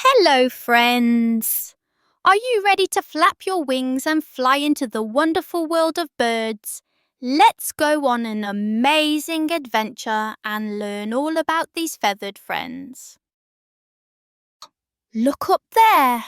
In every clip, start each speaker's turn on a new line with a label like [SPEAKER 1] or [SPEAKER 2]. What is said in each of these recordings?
[SPEAKER 1] Hello, friends! Are you ready to flap your wings and fly into the wonderful world of birds? Let's go on an amazing adventure and learn all about these feathered friends. Look up there!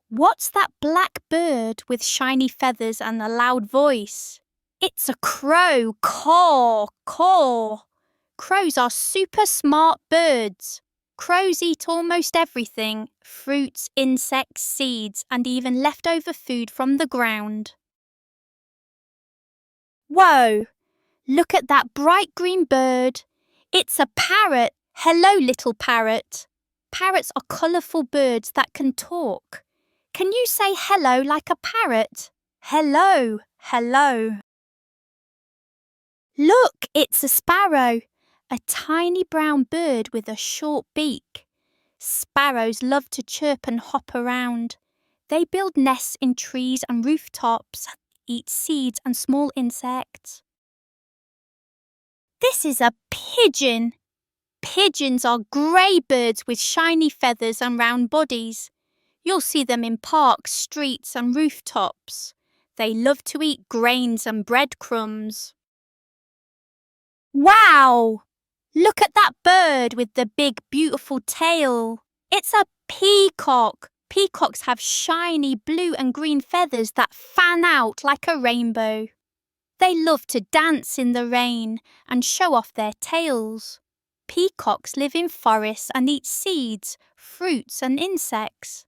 [SPEAKER 1] What's that black bird with shiny feathers and a loud voice? It's a crow! Caw, caw! Crows are super smart birds. Crows eat almost everything: fruits, insects, seeds, and even leftover food from the ground. Whoa! Look at that bright green bird. It's a parrot. Hello, little parrot. Parrots are colourful birds that can talk. Can you say hello like a parrot? Hello, hello. Look, it's a sparrow, a tiny brown bird with a short beak. Sparrows love to chirp and hop around. They build nests in trees and rooftops, eat seeds and small insects. This is a pigeon. Pigeons are grey birds with shiny feathers and round bodies. You'll see them in parks, streets and rooftops. They love to eat grains and breadcrumbs. Wow! Look at that bird with the big, beautiful tail. It's a peacock. Peacocks have shiny blue and green feathers that fan out like a rainbow. They love to dance in the rain and show off their tails. Peacocks live in forests and eat seeds, fruits and insects.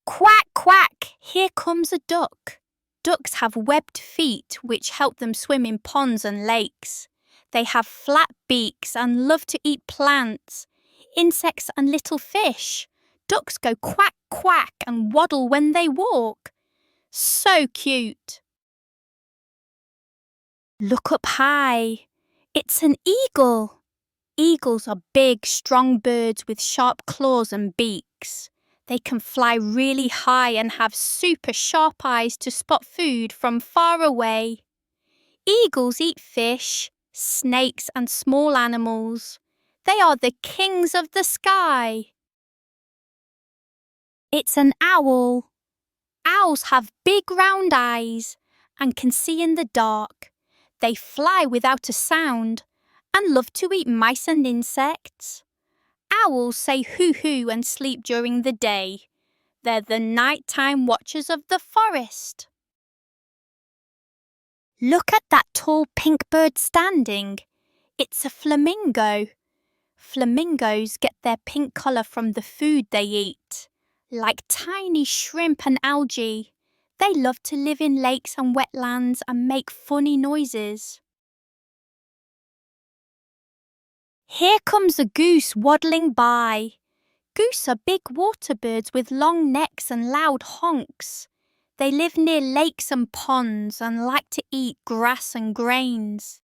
[SPEAKER 1] Quack, quack! Here comes a duck. Ducks have webbed feet which help them swim in ponds and lakes. They have flat beaks and love to eat plants, insects and little fish. Ducks go quack, quack and waddle when they walk. So cute. Look up high. It's an eagle. Eagles are big, strong birds with sharp claws and beaks. They can fly really high and have super sharp eyes to spot food from far away. Eagles eat fish, snakes and small animals. They are the kings of the sky. It's an owl. Owls have big round eyes and can see in the dark. They fly without a sound and love to eat mice and insects. Owls say hoo-hoo and sleep during the day. They're the nighttime watchers of the forest. Look at that tall pink bird standing. It's a flamingo. Flamingos get their pink colour from the food they eat, like tiny shrimp and algae. They love to live in lakes and wetlands and make funny noises. Here comes a goose waddling by. Goose are big water birds with long necks and loud honks. They live near lakes and ponds and like to eat grass and grains.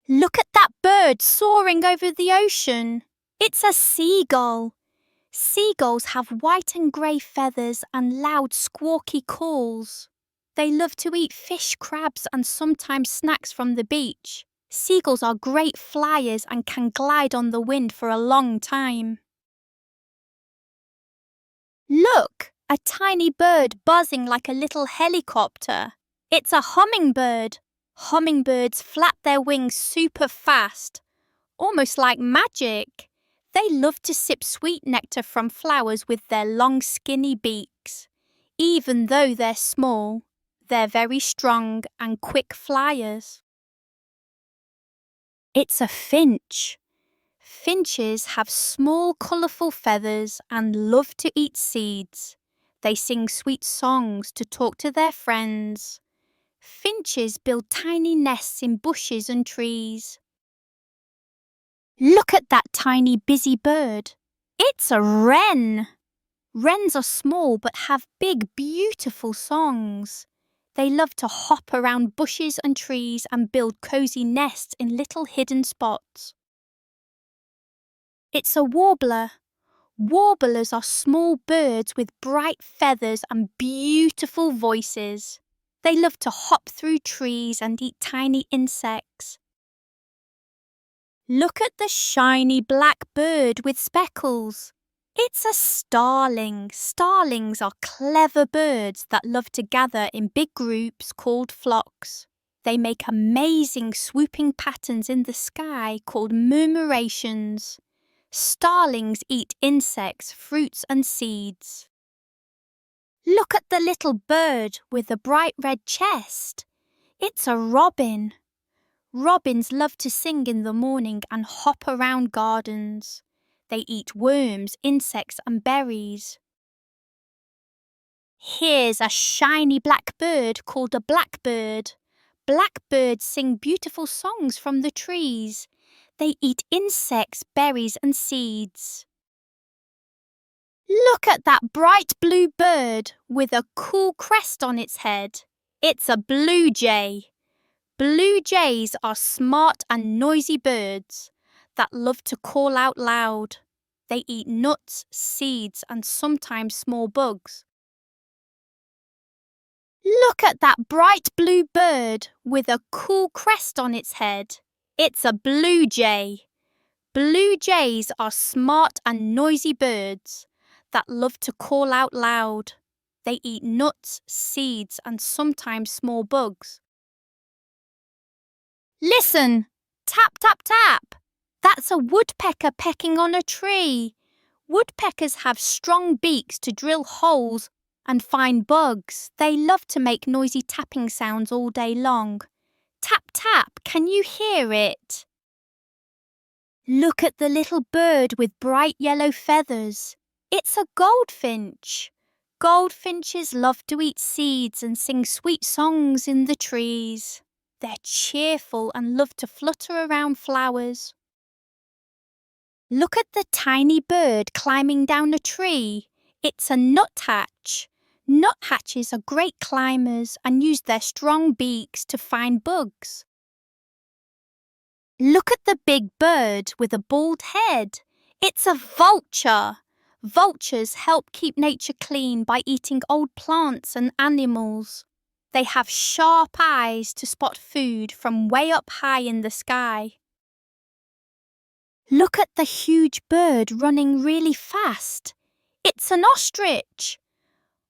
[SPEAKER 1] Look at that bird soaring over the ocean. It's a seagull. Seagulls have white and grey feathers and loud squawky calls. They love to eat fish, crabs and sometimes snacks from the beach. Seagulls are great flyers and can glide on the wind for a long time. Look, a tiny bird buzzing like a little helicopter. It's a hummingbird. Hummingbirds flap their wings super fast, almost like magic. They love to sip sweet nectar from flowers with their long skinny beaks. Even though they're small, they're very strong and quick flyers. It's a finch. Finches have small, colourful feathers and love to eat seeds. They sing sweet songs to talk to their friends. Finches build tiny nests in bushes and trees. Look at that tiny busy bird. It's a wren. Wrens are small but have big, beautiful songs. They love to hop around bushes and trees and build cosy nests in little hidden spots. It's a warbler. Warblers are small birds with bright feathers and beautiful voices. They love to hop through trees and eat tiny insects. Look at the shiny black bird with speckles. It's a starling. Starlings are clever birds that love to gather in big groups called flocks. They make amazing swooping patterns in the sky called murmurations. Starlings eat insects, fruits and seeds. Look at the little bird with the bright red chest. It's a robin. Robins love to sing in the morning and hop around gardens. They eat worms, insects and berries. Here's a shiny black bird called a blackbird. Blackbirds sing beautiful songs from the trees. They eat insects, berries and seeds. Look at that bright blue bird with a cool crest on its head. It's a blue jay. Blue jays are smart and noisy birds that love to call out loud. They eat nuts, seeds, and sometimes small bugs. Look at that bright blue bird with a cool crest on its head. It's a blue jay. Blue jays are smart and noisy birds that love to call out loud. They eat nuts, seeds, and sometimes small bugs. Listen! Tap, tap, tap! That's a woodpecker pecking on a tree. Woodpeckers have strong beaks to drill holes and find bugs. They love to make noisy tapping sounds all day long. Tap, tap, can you hear it? Look at the little bird with bright yellow feathers. It's a goldfinch. Goldfinches love to eat seeds and sing sweet songs in the trees. They're cheerful and love to flutter around flowers. Look at the tiny bird climbing down a tree. It's a nuthatch. Nuthatches are great climbers and use their strong beaks to find bugs. Look at the big bird with a bald head. It's a vulture. Vultures help keep nature clean by eating old plants and animals. They have sharp eyes to spot food from way up high in the sky. Look at the huge bird running really fast. It's an ostrich.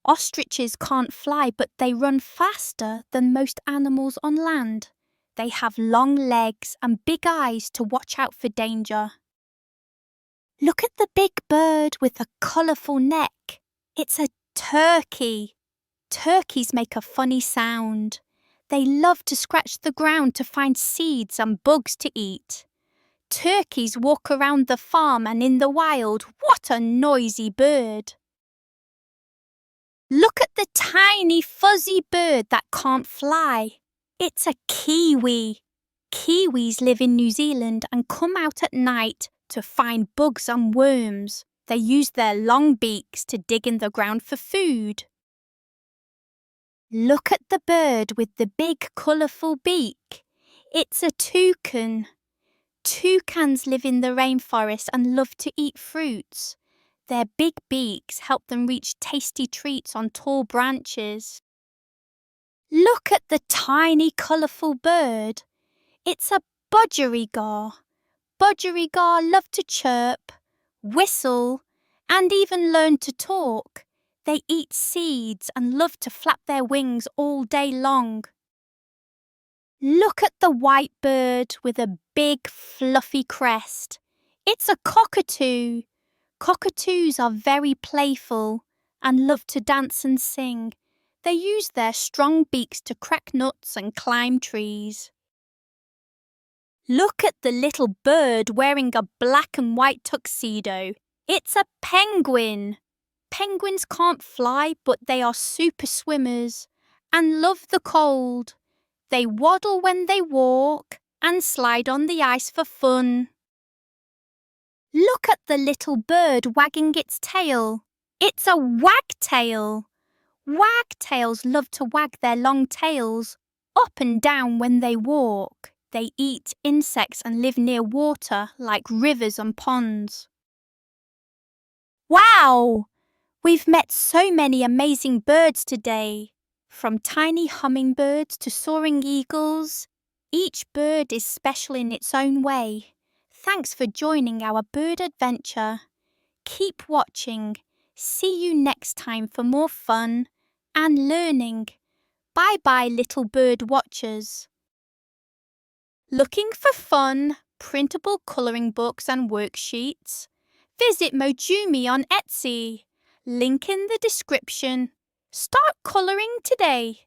[SPEAKER 1] Ostriches can't fly, but they run faster than most animals on land. They have long legs and big eyes to watch out for danger. Look at the big bird with a colourful neck. It's a turkey. Turkeys make a funny sound. They love to scratch the ground to find seeds and bugs to eat. Turkeys walk around the farm and in the wild. What a noisy bird! Look at the tiny fuzzy bird that can't fly. It's a kiwi. Kiwis live in New Zealand and come out at night to find bugs and worms. They use their long beaks to dig in the ground for food. Look at the bird with the big colourful beak. It's a toucan. Toucans live in the rainforest and love to eat fruits. Their big beaks help them reach tasty treats on tall branches. Look at the tiny colourful bird. It's a budgerigar. Budgerigar love to chirp, whistle, and even learn to talk. They eat seeds and love to flap their wings all day long. Look at the white bird with a big fluffy crest. It's a cockatoo. Cockatoos are very playful and love to dance and sing. They use their strong beaks to crack nuts and climb trees. Look at the little bird wearing a black and white tuxedo. It's a penguin. Penguins can't fly, but they are super swimmers and love the cold. They waddle when they walk and slide on the ice for fun. Look at the little bird wagging its tail. It's a wagtail. Wagtails love to wag their long tails up and down when they walk. They eat insects and live near water like rivers and ponds. Wow! We've met so many amazing birds today. From tiny hummingbirds to soaring eagles, each bird is special in its own way. Thanks for joining our bird adventure. Keep watching. See you next time for more fun and learning. Bye-bye, little bird watchers. Looking for fun, printable colouring books and worksheets? Visit Mojumi on Etsy. Link in the description. Start colouring today.